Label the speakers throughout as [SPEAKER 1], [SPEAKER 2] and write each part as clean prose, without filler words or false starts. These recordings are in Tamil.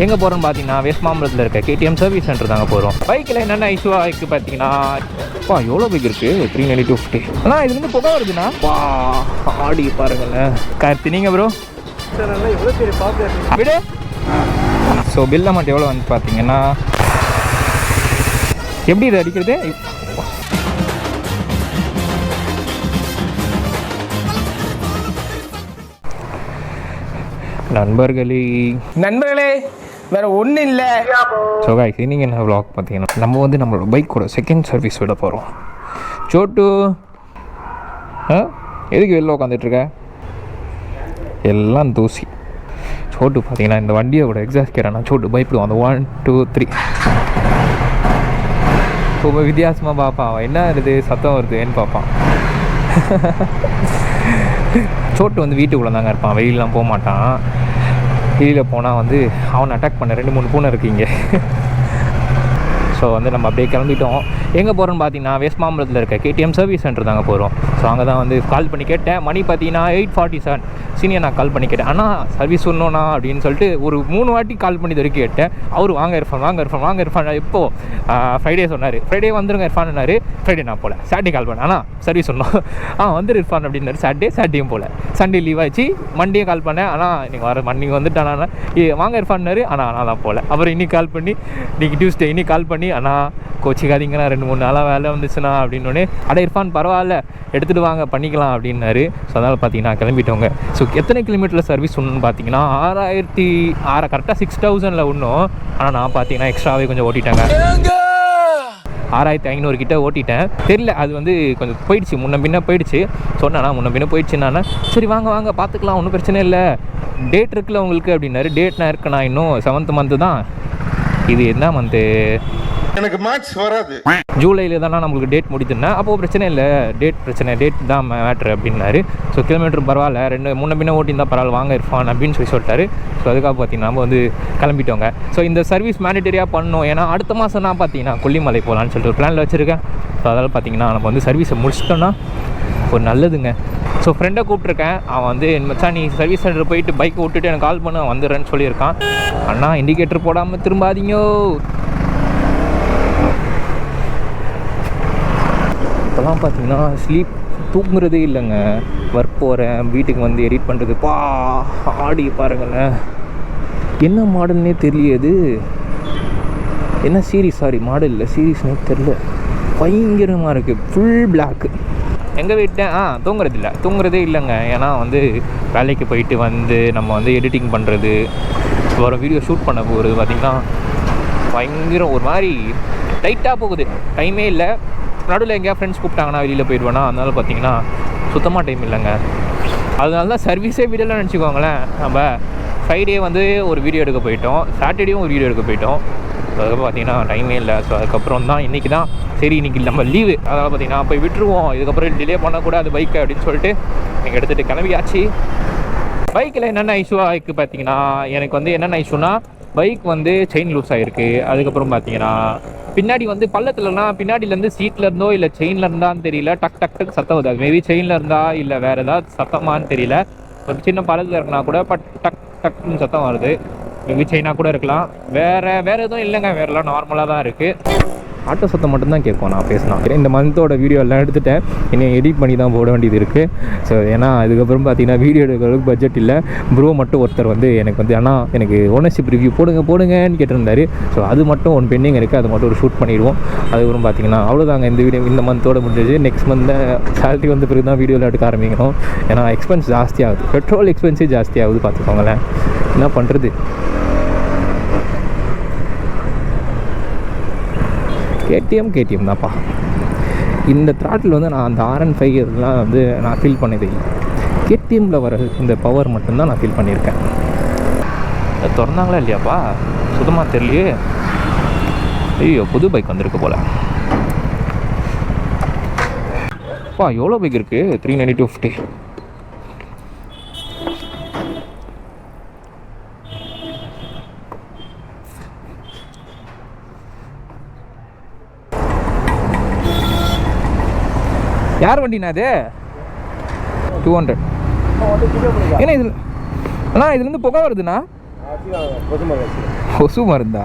[SPEAKER 1] எங்கே போகிறோன்னு பார்த்தீங்கன்னா வெஸ்ட் மாம்பலத்தில் இருக்க KTM சர்வீஸ் சென்டர் தாங்க போகிறோம். பைக்கில் என்னென்ன இஷ்யூவாக இருக்குது பார்த்தீங்கன்னா எவ்வளோ பைக் இருக்குது 39250. ஆனால் இதுலேருந்து புகை வருதுண்ணா. ஆடி பாருங்களேன். கார்த்தி நீங்கள் ப்ரோ
[SPEAKER 2] சார் நல்லா எவ்வளோ பெரிய பார்க்க
[SPEAKER 1] விடு. ஸோ பில் அமௌண்ட் எவ்வளோ வந்து பார்த்தீங்கன்னா எப்படி இது அடிக்கிறது? நண்பர்களே வேறு ஒன்றும் இல்லை. ஸோ கைஸ் இன்னைக்கு என்ன வ்ளாக் பார்த்தீங்கன்னா நம்ம வந்து நம்மளோட பைக்கோட செகண்ட் சர்வீஸ் விட போகிறோம். சோட்டு எதுக்கு வெளில உட்காந்துட்ருக்க? எல்லாம் தூசி. சோட்டு பார்த்தீங்கன்னா இந்த வண்டியோட எக்ஸாஸ்ட் கேரானா சோட்டு பயப்படுவோம். அந்த 1 2 3 ரொம்ப வித்தியாசமாக பார்ப்பான். அவன் என்ன வருது சத்தம் வருதுன்னு பார்ப்பான். சோட்டு வந்து வீட்டுக்குள்ளே தாங்க இருப்பான், வெளியிலலாம் போக மாட்டான். வெளியில் போனால் வந்து அவனை அட்டாக் பண்ண 2-3 பூனை இருக்குங்க. ஸோ வந்து நம்ம அப்படியே கிளம்பிட்டோம். எங்கே போகிறோன்னு பார்த்தீங்கன்னா வெஸ்ட் மாம்பலத்தில் இருக்க KTM சர்வீஸ் சென்டர் தாங்க போகிறோம். ஸோ அங்கே தான் வந்து கால் பண்ணி கேட்டேன். மணி பார்த்தீங்கன்னா 8:47. சீனியர் நான் கால் பண்ணி கேட்டேன், ஆனால் சர்வீஸ் ஒன்றுண்ணா அப்படின்னு சொல்லிட்டு ஒரு 3 வாட்டி கால் பண்ணி வரைக்கும் கேட்டேன். அவர் வாங்க இருப்பான் எப்போது ஃப்ரைடே சொன்னார். ஃப்ரைடே வந்துருங்க இருப்பான்னாரு. ஃப்ரைடே நான் போகல. சாட்டர்டே கால் பண்ணேன், ஆனால் சர்வீஸ் சொன்னோம். வந்துரு இருப்பான் அப்படின்னாரு. சாட்டர்டேயும் போகல. சண்டே லீவ் ஆச்சு. மண்டே கால் பண்ணேன், ஆனால் இன்னைக்கு வர மண்டிக்கு வந்துட்டானா வாங்க இருப்பான்னாரு. ஆனால் நான் தான் போகல. அப்புறம் இன்னைக்கு கால் பண்ணி இன்னைக்கு டியூஸ்டே இன்னைக்கு கால் பண்ணி ஆனால் கோச்சிக்காதீங்கண்ணா 2-3 நாளாக வேலை வந்துச்சுண்ணா அப்படின்னோடனே இர்ஃபான் பரவாயில்ல எடுத்துகிட்டு வாங்க பண்ணிக்கலாம் அப்படின்னாரு. ஸோ அதனால் பார்த்தீங்கன்னா கிளம்பிட்டோங்க. ஸோ எத்தனை கிலோமீட்டரில் சர்வீஸ் ஒன்றுன்னு பார்த்தீங்கன்னா 6,600 கரெக்டாக 6,000 ஒன்றும். ஆனால் நான் பார்த்தீங்கன்னா எக்ஸ்ட்ராவே கொஞ்சம் ஓட்டிட்டேங்க. 6,500 கிட்ட ஓட்டிட்டேன். தெரியல, அது வந்து கொஞ்சம் போயிடுச்சு, முன்ன பின்ன போயிடுச்சு. சொன்னா முன்ன பின்ன போயிடுச்சுன்னா சரி வாங்க பார்த்துக்கலாம், ஒன்றும் பிரச்சனை இல்லை, டேட் இருக்குல்ல உங்களுக்கு அப்படின்னாரு. டேட் நான் இருக்குண்ணா இன்னும் 7th மந்த்து தான். இது என்ன மந்த்து?
[SPEAKER 3] எனக்கு மேட்ச் வராது.
[SPEAKER 1] ஜூலையில் தானே நம்மளுக்கு டேட் முடித்துனா அப்போது பிரச்சனை இல்லை, டேட் தான் மேட்ரு அப்படின்னாரு. ஸோ கிலோமீட்டர் பரவாயில்ல, முன்ன பின்ன ஓட்டியிருந்தால் பரவாயில்ல வாங்க இருப்பான் அப்படின்னு சொல்லிட்டாரு. ஸோ அதுக்காக பார்த்தீங்கன்னா நம்ம வந்து கிளம்பிட்டோங்க. ஸோ இந்த சர்வீஸ் மேண்டேட்டரியாக பண்ணணும். ஏன்னா அடுத்த மாதம் நான் பார்த்தீங்கன்னா கொல்லிமலை போகலான்னு சொல்லிட்டு ஒரு பிளானில் வச்சுருக்கேன். ஸோ அதனால் பார்த்தீங்கன்னா நம்ம வந்து சர்வீஸை முடிச்சிட்டோன்னா ஒரு நல்லதுங்க. ஸோ ஃப்ரெண்டை கூப்பிட்ருக்கேன். அவன் வந்து மச்சான் நீ சர்வீஸ் சென்டர் போயிட்டு பைக்கை விட்டுட்டு எனக்கு கால் பண்ண வந்துடுறேன்னு சொல்லியிருக்கான். அண்ணா இண்டிகேட்டர் போடாமல் திரும்பாதீங்கோ. இப்போலாம் பார்த்தீங்கன்னா ஸ்லீப் தூங்குறதே இல்லைங்க. ஒர்க் போகிறேன், வீட்டுக்கு வந்து எடிட் பண்ணுறது ஆடி பாருங்களேன். என்ன மாடல்னே தெரியலையது. என்ன சீரீஸ், மாடல் இல்லை சீரீஸ்னே தெரியல. பயங்கரமாக இருக்குது, ஃபுல் பிளாக்கு. எங்கே விட்டேன் தூங்குறதே இல்லைங்க. ஏன்னா வந்து வேலைக்கு போயிட்டு வந்து நம்ம வந்து எடிட்டிங் பண்ணுறது, வர வீடியோ ஷூட் பண்ண போகிறது பார்த்திங்கன்னா பயங்கரம் ஒரு மாதிரி டைட்டாக போகுது. டைமே இல்லை. நடுவில் எங்கேயா ஃப்ரெண்ட்ஸ் கூப்பிட்டாங்கன்னா வெளியில் போயிடுவேன்னா, அதனால பார்த்தீங்கன்னா சுத்தமாக டைம் இல்லைங்க. அதனால தான் சர்வீஸே வீடியோலாம் நினச்சிக்கோங்களேன். நம்ம ஃப்ரைடே வந்து ஒரு வீடியோ எடுக்க போயிட்டோம், சாட்டர்டேயும் ஒரு வீடியோ எடுக்க போயிட்டோம். அதுக்கப்புறம் பார்த்தீங்கன்னா டைமே இல்லை. ஸோ அதுக்கப்புறம் தான் இன்றைக்கி தான் சரி இன்றைக்கி நம்ம லீவு, அதனால் பார்த்தீங்கன்னா போய் விட்டுருவோம், இதுக்கப்புறம் டிலே பண்ணக்கூடாது பைக்கை அப்படின்னு சொல்லிட்டு நீங்கள் எடுத்துகிட்டு கிளம்பியாச்சு. பைக்கில் என்னென்ன இஷ்யூவாக இருக்குது பார்த்தீங்கன்னா எனக்கு வந்து என்னென்ன இஷ்யூனா பைக் வந்து செயின் லூஸ் ஆகிருக்கு. அதுக்கப்புறம் பார்த்தீங்கன்னா பின்னாடி வந்து பள்ளத்துலலாம் பின்னாடிலேருந்து சீட்டில் இருந்தோ இல்லை செயினில் இருந்தான்னு தெரியல, டக் டக்கு சத்தம் வருது. அது மேபி செயினில் இருந்தா இல்லை வேறு ஏதாவது சத்தமானு தெரியல. ஒரு சின்ன பள்ளத்தில் இருக்குன்னா கூட டக் டக்குன்னு சத்தம் வருது. மேபி செயினாக கூட இருக்கலாம். வேறு எதுவும் இல்லைங்க, வேறுலாம் நார்மலாக தான் இருக்குது. ஆட்டோ சத்தம் மட்டும்தான் கேட்கும் நான் பேசினா. இந்த மந்தோட வீடியோ எல்லாம் எடுத்துட்டேன், இன்னும் எடிட் பண்ணி தான் போட வேண்டியது இருக்குது. ஸோ ஏன்னா அதுக்கப்புறம் பார்த்தீங்கன்னா வீடியோ எடுக்கிறதுக்கு பட்ஜெட் இல்லை. ப்ரோ மட்டும் ஒருத்தர் வந்து எனக்கு வந்து ஆனால் எனக்கு ஓனர்ஷிப் ரிவ்யூ போடுங்கன்னு கேட்டிருந்தாரு. ஸோ அது மட்டும் ஒன்று பெண்டிங் இருக்குது, அது மட்டும் ஒரு ஷூட் பண்ணிடுவோம். அதுக்கப்புறம் பார்த்தீங்கன்னா அவ்வளோதாங்க இந்த வீடியோ இந்த மந்தோட முடிஞ்சது. நெக்ஸ்ட் மந்த் சேலரி வந்த பிறகு தான் வீடியோவில் எடுக்க ஆரம்பிக்கணும். ஏன்னா எக்ஸ்பென்ஸ் ஜாஸ்தியாகுது, பெட்ரோல் எக்ஸ்பென்ஸே ஜாஸ்தியாகுது. பார்த்துக்கோங்களேன், என்ன பண்ணுறது. KTM தான்ப்பா. இந்த த்ராட்டில் வந்து நான் அந்த R&5 இதெல்லாம் வந்து நான் ஃபீல் பண்ணதே இல்லை. KTMல வர இந்த பவர் மட்டும்தான் நான் ஃபீல் பண்ணியிருக்கேன். திறந்தாங்களா இல்லையாப்பா சுத்தமாக தெரியலையே. ஐயோ புது பைக் வந்திருக்கு போல். எவ்வளோ பைக் இருக்குது 39250. யார் வண்டிண்ணா அது? 200. ஏன்னா இதில் இதுலேருந்து புகை வருதுண்ணா. கொசு மருந்தா?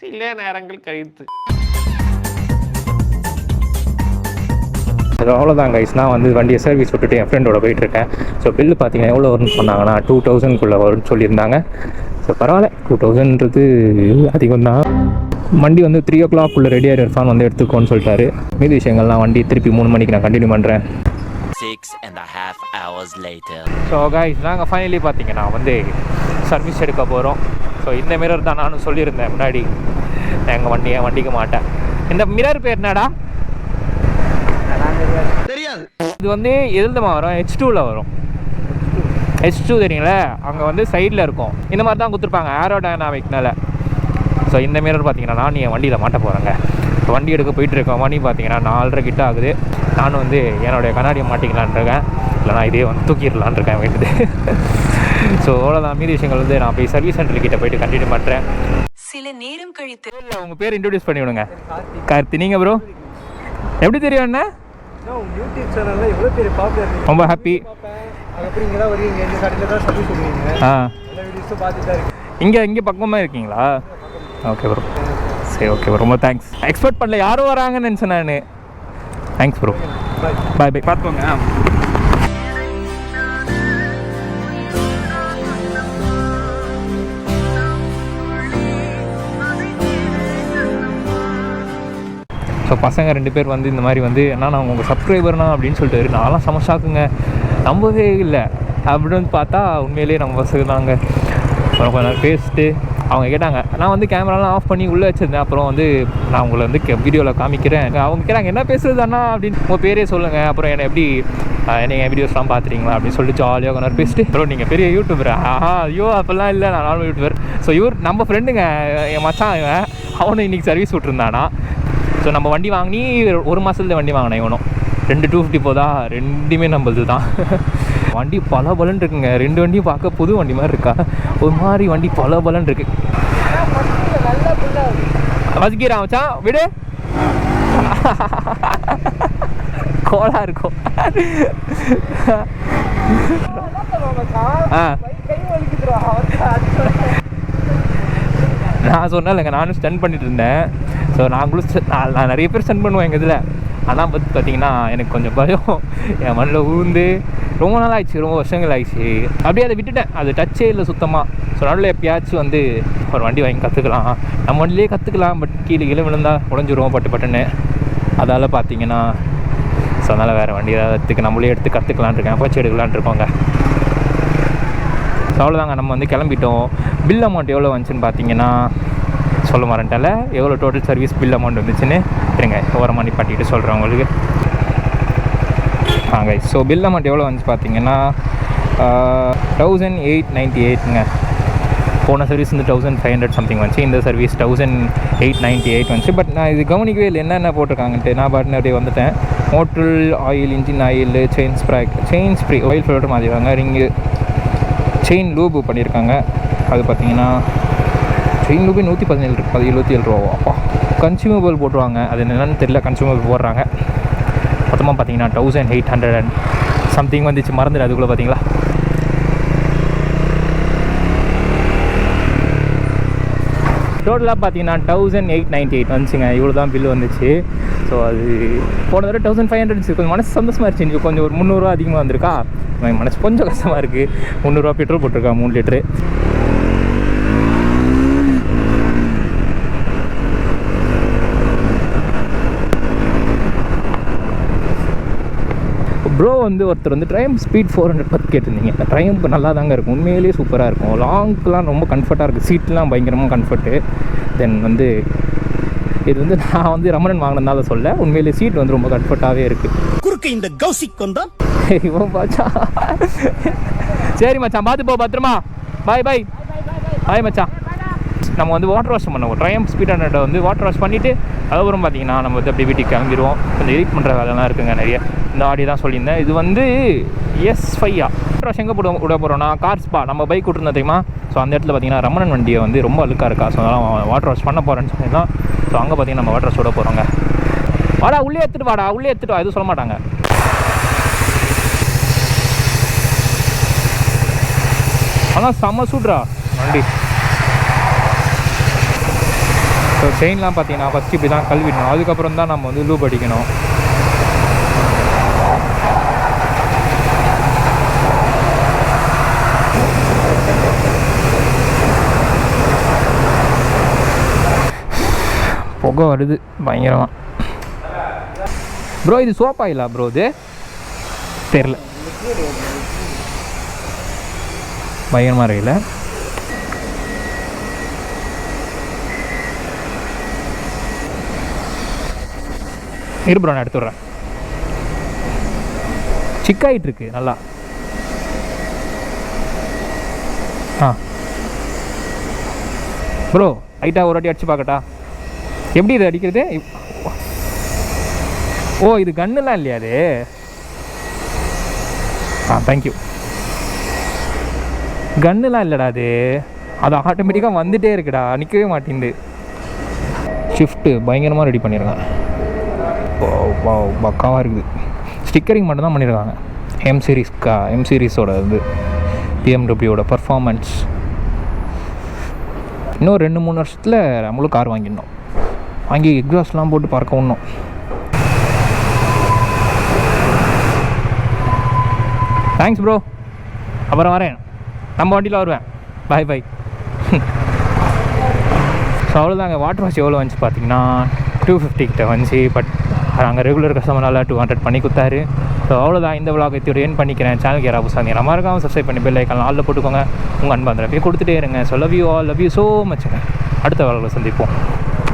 [SPEAKER 2] சில நேரங்கள் கழித்து
[SPEAKER 1] அவ்வளோதான் கைஸ். நான் வந்து வண்டியை சர்வீஸ் விட்டுட்டு என் ஃப்ரெண்டோட போயிட்டுருக்கேன். ஸோ பில்லு பார்த்தீங்கன்னா எவ்வளோ வரும்னு சொன்னாங்கன்னா 2000 வரும்னு சொல்லியிருந்தாங்க. ஸோ பரவாயில்ல, 2000ன்றது அதிகம் தான். வண்டி வந்து 3 o'clock ரெடியாக இருப்பான் வந்து எடுத்துக்கோன்னு சொல்லிட்டாரு. மீதி விஷயங்கள்லாம் வண்டி திருப்பி 3 மணிக்கு நான் கண்டினியூ பண்ணுறேன்.
[SPEAKER 4] 6.5 hours later.
[SPEAKER 1] ஸோ கைஸ், நாங்கள் ஃபைனலி பார்த்தீங்கன்னா வந்து சர்வீஸ் எடுக்க போகிறோம். ஸோ இந்த மிரர் தான் நானும் சொல்லியிருந்தேன் முன்னாடி, எங்கள் வண்டிக்கு மாட்டேன். இந்த மிரர் பேர் என்னடா?
[SPEAKER 3] தெரியாது.
[SPEAKER 1] இது வந்து எதுலமா வரும்? H2ல வரும். H2 தெரியுங்களா? அங்கே வந்து சைடில் இருக்கும். இந்த மாதிரி தான் கொடுத்துருப்பாங்க ஏரோடைனாமிக்னால. ஸோ இந்த மிரர் பார்த்தீங்கன்னா நான் என் வண்டியில் மாட்ட போகிறேங்க. வண்டி எடுக்க போயிட்டுருக்கேன். மணி பார்த்தீங்கன்னா 4:30 கிட்ட ஆகுது. நானும் வந்து என்னுடைய கண்ணாடியை மாட்டிக்கலான் இருக்கேன். இல்லைனா இதே வந்து தூக்கிடலான் இருக்கேன் வேண்டுது. ஸோ அவ்வளோதான். மீதி விஷயங்கள் வந்து நான் போய் சர்வீஸ் சென்டர்கிட்ட போயிட்டு கண்டினியூ பண்ணுறேன்.
[SPEAKER 5] சில நேரம் கழித்து
[SPEAKER 1] இல்லை, உங்கள் பேர் இன்ட்ரடியூஸ் பண்ணி விடுங்க. கார்த்தி. நீங்கள் ப்ரோ எப்படி தெரியும் என்ன?
[SPEAKER 2] யூடியூப் சேனல்ல எவ்வளோ பெரிய பாப்புலர்.
[SPEAKER 1] ரொம்ப ஹாப்பி.
[SPEAKER 2] அதுக்கப்புறம் இங்கே தான் வருவீங்க, இந்த கடையில் தான் சர்வீஸ் கொடுக்குறீங்க. எல்லா வீடியோஸும் பார்த்துட்டு தான் இருக்கு.
[SPEAKER 1] இங்கே பக்கமாக இருக்கீங்களா? ஓகே ப்ரோ, சரி ஓகே ப்ரோ, ரொம்ப தேங்க்ஸ். எக்ஸ்பெக்ட் பண்ணல யாரும் வராங்கன்னு நினச்சேன் நான். தேங்க்ஸ் ப்ரோ, பாய் பாய். பார்த்துக்கோங்க. ஸோ பசங்க 2 பேர் வந்து இந்த மாதிரி வந்து என்ன நான் உங்கள் சப்ஸ்கிரைபர்னா அப்படின்னு சொல்லிட்டு நான்லாம் செம ஷாக்குங்க. நம்பவே இல்லை. அப்படின்னு வந்து பார்த்தா உண்மையிலேயே நம்ம பசங்க தாங்க. அப்புறம் கொஞ்ச நேரம் பேசிட்டு அவங்க கேட்டாங்க. நான் வந்து கேமராலாம் ஆஃப் பண்ணி உள்ளே வச்சுருந்தேன். அப்புறம் வந்து நான் உங்களை வந்து வீடியோவில் காமிக்கிறேன். அவங்க கேட்டாங்க என்ன பேசுகிறது அண்ணா அப்படின்னு. உங்கள் பேரே சொல்லுங்கள், அப்புறம் என்னை எப்படி நீங்கள் வீடியோஸ்லாம் பார்த்துறீங்களா அப்படின்னு சொல்லிட்டு ஜாலியாக கொஞ்ச நேரம் பேசிட்டு, அப்புறம் நீங்கள் பெரிய யூடியூபரா? ஐயோ அப்போல்லாம் இல்லை, நான் நார்மல் யூடியூபர். ஸோ நம்ம ஃப்ரெண்டுங்க, என் மச்சான் இவன். அவனும் இன்றைக்கி சர்வீஸ் விட்டுருந்தானா. ஸோ நம்ம வண்டி வாங்கி 1 மாதத்துல வண்டி வாங்கினேன். இவனும் 2 250 போதா, 2மே நம்மளது தான். வண்டி பல பலன் இருக்குங்க. 2 வண்டியும் பார்க்க புது வண்டி மாதிரி இருக்கா, ஒரு மாதிரி வண்டி பல பலன் இருக்கு. வசிக்கிறான் மச்சான், விடு. கோலா இருக்கும். நான் சொன்னேன் இல்லைங்க, நானும் ஸ்டன் பண்ணிட்டு இருந்தேன். ஸோ நான் நிறைய பேர் ஸ்டன் பண்ணுவேன் எங்கள் இதில். ஆனால் பார்த்தீங்கன்னா எனக்கு கொஞ்சம் பயம். என் மண்ணில் ஊந்து ரொம்ப நாள் ஆயிடுச்சு, ரொம்ப வருஷங்கள் ஆயிடுச்சு. அப்படியே அதை விட்டுட்டேன். அது டச்சே இல்லை சுத்தமாக. ஸோ நடுவில் எப்பயாச்சும் வந்து ஒரு வண்டி வாங்கி கற்றுக்கலாம், நம்ம வண்டியிலே கற்றுக்கலாம். பட் கீழே விழுந்தால் உடஞ்சிருவோம் பட்டுன்னு. அதால் பார்த்தீங்கன்னா ஸோ அதனால் வேறு வண்டி ஏதாவது நம்மளே எடுத்து கற்றுக்கலான் இருக்கேன். பச்சு எடுக்கலான் இருக்கோங்க. ஸோ அவ்வளோதாங்க, நம்ம வந்து கிளம்பிட்டோம். பில் அமௌண்ட் எவ்வளோ வந்துச்சுன்னு பார்த்தீங்கன்னா சொல்ல மாட்டேன்ல, எவ்வளோ டோட்டல் சர்வீஸ் பில் அமௌண்ட் வந்துச்சுன்னு இருங்க ஓரமாக நிப்பாட்டிட்டு சொல்கிறேன் உங்களுக்கு. கைஸ், ஸோ பில் அமௌண்ட் எவ்வளோ வந்துச்சு பார்த்தீங்கன்னா 1898ங்க. போன சர்வீஸ் வந்து 1500 சம்திங் வந்துச்சு. இந்த சர்வீஸ் 1898 வந்துச்சு. பட் நான் இது கவனிக்கவே இல்லை என்னென்ன போட்டிருக்காங்கன்ட்டு. நான் பாட்டுன்னு அப்படியே வந்துட்டேன். Motor oil, engine oil, chain spray, oil filter மாற்றிருக்காங்க. ரிங்கு, செயின் லூபு பண்ணியிருக்காங்க. அது பார்த்தீங்கன்னா செயின் லூபே 117 இருக்குது, அது 77 ரூபாவா? அப்பா. கன்சியூமபிள் போட்டுருவாங்க, அது என்னென்னு தெரியல. கன்சியூமபிள் போடுறாங்க. மொத்தமாக பார்த்தீங்கன்னா 1800 சம்திங் வந்துச்சு. மறந்துடு அதுக்குள்ளே பார்த்தீங்களா. டோட்டலாக பார்த்தீங்கன்னா 1898 வந்துச்சுங்க. இவ்வளோ தான் பில்லு வந்துச்சு. ஸோ அது போன தடவை 1500 இருந்துச்சு. கொஞ்சம் மனசு சந்தோஷமாக இருந்துச்சு. கொஞ்சம் ஒரு 300 ரூபா அதிகமாக வந்திருக்கா. மனசு கொஞ்சம் கஷ்டமாக இருக்குது. 300 ரூபா பெட்ரோல் போட்டிருக்கா, 3 லிட்டரு. ப்ரோ வந்து ஒருத்தர் வந்து ட்ரைம் ஸ்பீட் 400 பற்றி கேட்டிருந்தீங்க. ட்ரைம் நல்லா தாங்க இருக்கும், உண்மையிலேயே சூப்பராக இருக்கும். லாங்க்கெலாம் ரொம்ப கம்ஃபர்ட்டாக இருக்குது. சீட்லாம் பயங்கரமாக கம்ஃபர்ட்டு. தென் வந்து இது வந்து நான் வந்து ரமணன் வாங்கினதால சொல்ல, உண்மையிலே சீட் வந்து ரொம்ப கம்ஃபர்ட்டாகவே இருக்குது.
[SPEAKER 6] குறுக்கு இந்த கௌசிக் வந்தா
[SPEAKER 1] இவன் பாச்சா. சரி மச்சான், பார்த்து போ, பத்திரமா. பாய் பாய் பாய் மச்சான். நம்ம வந்து வாட்டர் வாஷ் பண்ணுவோம். ட்ரைம் ஸ்பீட் 100 வந்து வாட்டர் வாஷ் பண்ணிவிட்டு அதுக்கப்புறம் பார்த்தீங்கன்னா நம்ம வந்து அப்படி வீட்டுக்கு கிளம்பிடுவோம். கொஞ்சம் எடிட் பண்ணுற வேலைலாம் இருக்குங்க நிறைய. இந்த ஆடி தான் சொல்லியிருந்தேன். இது வந்து S5 வாட்டர் வாஷ் எங்கே விட போகிறோம்னா கார் ஸ்பா. நம்ம பைக் விட்டுருந்தோம் தெரியுமா. ஸோ அந்த இடத்துல பார்த்தீங்கன்னா ரமணன் வண்டியை வந்து ரொம்ப அழுக்காக இருக்கா. ஸோ அதெல்லாம் வாட்டர் வாஷ் பண்ண போகிறேன்னு சொல்லியிருந்தோம். ஸோ அங்கே பார்த்தீங்கன்னா நம்ம வாட்டர் வாஷ் விட போகிறோங்க. வாடா உள்ளே எடுத்துகிட்டு வாடா, உள்ளே எடுத்துகிட்டு வா, எதுவும் சொல்ல மாட்டாங்க. ஆனால் செம்ம சூட்ரா. நன்றி. ஸோ செயின்லாம் பார்த்தீங்கன்னா ஃபஸ்ட்டு இப்படி தான் கழுவிடணும், அதுக்கப்புறம் தான் நம்ம வந்து லூப் அடிக்கணும். புகை வருது பயங்கரமாக. ப்ரோ இது சோப் ஆயிலா ப்ரோ? இது தெரில, பயங்கரமாக இருக்குல்ல. இரு ப்ரோ நான் எடுத்துடுறேன். சிக்காயிட்டு இருக்கு நல்லா. ப்ரோ லைட்டாக ஒரு வாட்டி அடிச்சு பார்க்கட்டா? எப்படி இது அடிக்கிறது? ஓ இது கன்னுலாம் இல்லையா அது? தேங்க்யூ. கன்னுலாம் இல்லைடா அது, அது ஆட்டோமேட்டிக்காக வந்துகிட்டே இருக்குடா, நிற்கவே மாட்டேங்குது. ஷிஃப்ட்டு பயங்கரமாக ரெடி பண்ணியிருக்காங்க. பக்காவாக இருக்குது. ஸ்டிக்கரிங் மட்டும் தான் பண்ணியிருக்காங்க. எம் சீரீஸோட இது பிஎம்டபிள்யூட பர்ஃபார்மன்ஸ். இன்னும் 2-3 வருஷத்தில் நம்மளும் கார் வாங்கிடணும். வாங்கி எக்ஸாஸ்ட்லாம் போட்டு பார்க்க ஒன்றும். தேங்க்ஸ் ப்ரோ, அப்புறம் வரேன், நம்ம வண்டியில் வருவேன். பாய் பாய். ஸோ அவ்வளோதாங்க. வாட்டர் வாஷ் எவ்வளோ வந்துச்சு பார்த்தீங்கன்னா 250 கிட்ட வந்துச்சு. பட் நாங்கள் ரெகுலர் கஸ்டமர்னால 200 பண்ணி கொடுத்தாரு. ஸோ அவ்வளோதான். இந்த விளாக் இதோட ஏன் பண்ணிக்கிறேன். சேனலுக்கு யாராவது புதுசாக நம்ம இருக்காமல் சப்ஸ்கிரைப் பண்ணி பெல் ஐக்கான் ஆளில் போட்டுக்கோங்க. உங்கள் அன்பாந்திரப்பே கொடுத்துட்டே இருங்க. So love you all, love you so மச்சுங்க. அடுத்த விளாகில் சந்திப்போம்.